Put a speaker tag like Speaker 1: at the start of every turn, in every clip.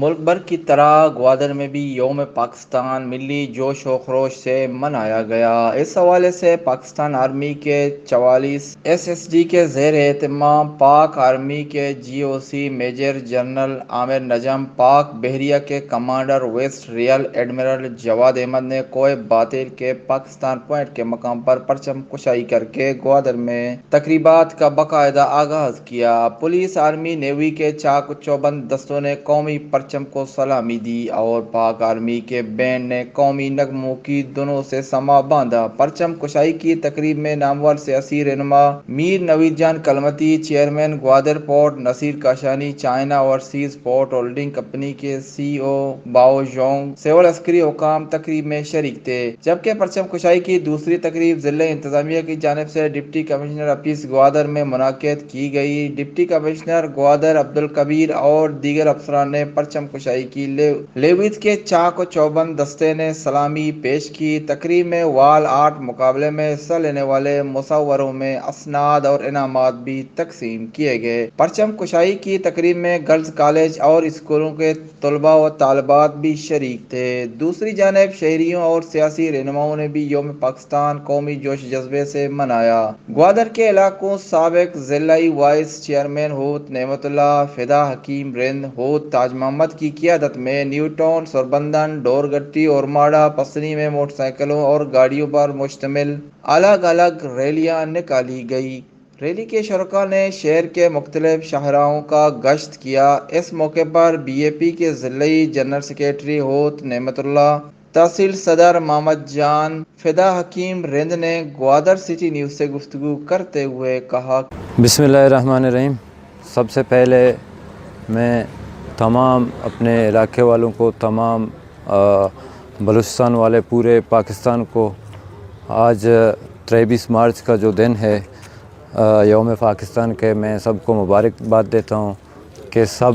Speaker 1: ملک بھر کی طرح گوادر میں بھی یوم پاکستان ملی جوش و خروش سے منایا گیا۔ اس حوالے سے پاکستان آرمی کے 44 SSG کے زیر اہتمام پاک آرمی کے GOC میجر جنرل عامر نجم، پاک بحریہ کے کمانڈر وائس ریئر ایڈمرل جواد احمد نے کوہ باطل کے پاکستان پوائنٹ کے مقام پر پرچم کشائی کر کے گوادر میں تقریبات کا باقاعدہ آغاز کیا۔ پولیس، آرمی، نیوی کے چاق و چوبند دستوں نے قومی پرچم کو سلامی دی اور پاک آرمی کے بینڈ نے قومی نغموں کی دھنوں سے سماں باندھا۔ پرچم کشائی کی تقریب میں نامور سیاسی رہنما Mir Naveed Jan Kalmati, chairman Gwadar port Naseer Kashani, China overseas port holding company کے CEO باؤ ژونگ، سول عسکری حکام تقریب میں شریک تھے، جبکہ پرچم کشائی کی دوسری تقریب ضلع انتظامیہ کی جانب سے ڈپٹی کمشنر آفس گوادر میں منعقد کی گئی۔ ڈپٹی کمشنر گوادر عبدالکبیر اور دیگر افسران نے پرچم کشائی کی۔ لیویز کے چاق و چوبند دستے نے سلامی پیش کی۔ تقریب میں وال آرٹ مقابلے میں حصہ لینے والے مصوروں میں اسناد اور انعامات بھی تقسیم کیے گئے۔ پرچم کشائی کی تقریب میں گرلز کالج اور اسکولوں کے طلباء و طالبات بھی شریک تھے۔ دوسری جانب شہریوں اور سیاسی رہنماؤں نے بھی یوم پاکستان قومی جوش جذبے سے منایا۔ گوادر کے علاقوں سابق ضلعی وائس چیئرمین ہوت نعمت اللہ، فدا حکیم رند، ہوت تاج محمد کی قیادت میں نیو ٹاؤن، سوربندن، ڈورگٹی اور ماڑا پسنی میں موٹر سائیکلوں اور گاڑیوں پر مشتمل الگ الگ ریلیاں نکالی گئی۔ ریلی کے شرکاء نے شہر کے مختلف شاہراہوں کا گشت کیا۔ اس موقع پر BAP کے ضلعی جنرل سیکریٹری ہوت نعمت اللہ، تحصیل صدر محمد جان، فدا حکیم رند نے گوادر سٹی نیوز سے گفتگو کرتے ہوئے کہا۔
Speaker 2: بسم اللہ الرحمن الرحیم۔ سب سے پہلے میں تمام اپنے علاقے والوں کو، تمام بلوچستان والے، پورے پاکستان کو آج 23 مارچ کا جو دن ہے یوم پاکستان کے، میں سب کو مبارکباد دیتا ہوں کہ سب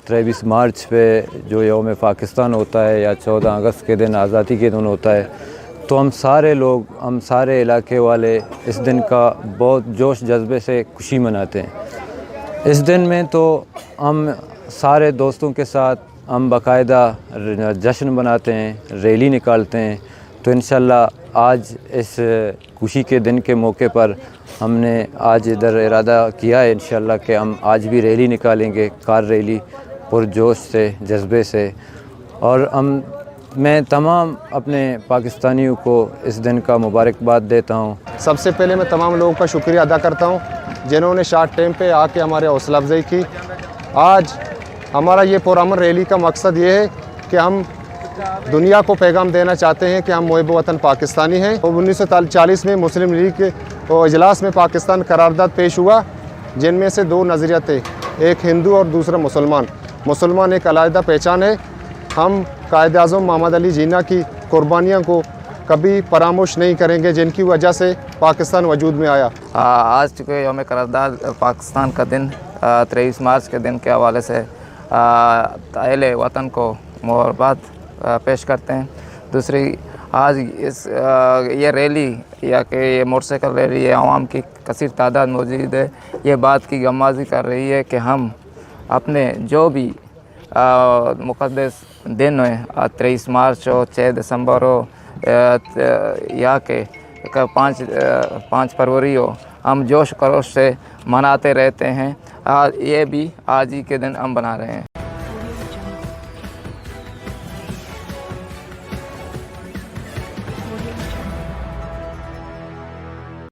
Speaker 2: 23 مارچ پہ جو یوم پاکستان ہوتا ہے یا 14 اگست کے دن آزادی کے دن ہوتا ہے، تو ہم سارے لوگ، ہم سارے علاقے والے اس دن کا بہت جوش جذبے سے خوشی مناتے ہیں۔ اس دن میں تو ہم سارے دوستوں کے ساتھ ہم باقاعدہ جشن مناتے ہیں، ریلی نکالتے ہیں۔ تو انشاءاللہ آج اس خوشی کے دن کے موقع پر ہم نے آج ادھر ارادہ کیا ہے انشاءاللہ کہ ہم آج بھی ریلی نکالیں گے، کار ریلی پرجوش سے، جذبے سے۔ اور میں تمام اپنے پاکستانیوں کو اس دن کا مبارکباد دیتا ہوں۔
Speaker 3: سب سے پہلے میں تمام لوگوں کا شکریہ ادا کرتا ہوں جنہوں نے شارٹ ٹائم پہ آ کے ہمارے حوصلہ افزائی کی۔ آج ہمارا یہ پرامن ریلی کا مقصد یہ ہے کہ ہم دنیا کو پیغام دینا چاہتے ہیں کہ ہم محب وطن پاکستانی ہیں۔ 1940 میں مسلم لیگ کے اجلاس میں پاکستان قرارداد پیش ہوا، جن میں سے 2 نظریہ تھے، ایک ہندو اور دوسرا مسلمان۔ مسلمان ایک علیحدہ پہچان ہے۔ ہم قائد اعظم محمد علی جناح کی قربانیاں کو کبھی فراموش نہیں کریں گے، جن کی وجہ سے پاکستان وجود میں آیا۔
Speaker 4: آج چونکہ یوم قرارداد پاکستان کا دن 23 مارچ کے دن کے حوالے سے اہل وطن کو مبارکباد پیش کرتے ہیں۔ دوسری، آج یہ ریلی یا کہ یہ موٹر سائیکل ریلی، یہ عوام کی کثیر تعداد موجود ہے، یہ بات کی غمازی کر رہی ہے کہ ہم اپنے جو بھی مقدس دن ہے، 23 مارچ ہو، 6 دسمبر ہو یا کہ 5 فروری ہو، ہم جوش خروش سے مناتے رہتے ہیں۔ یہ بھی آج ہی کے دن ہم بنا رہے ہیں۔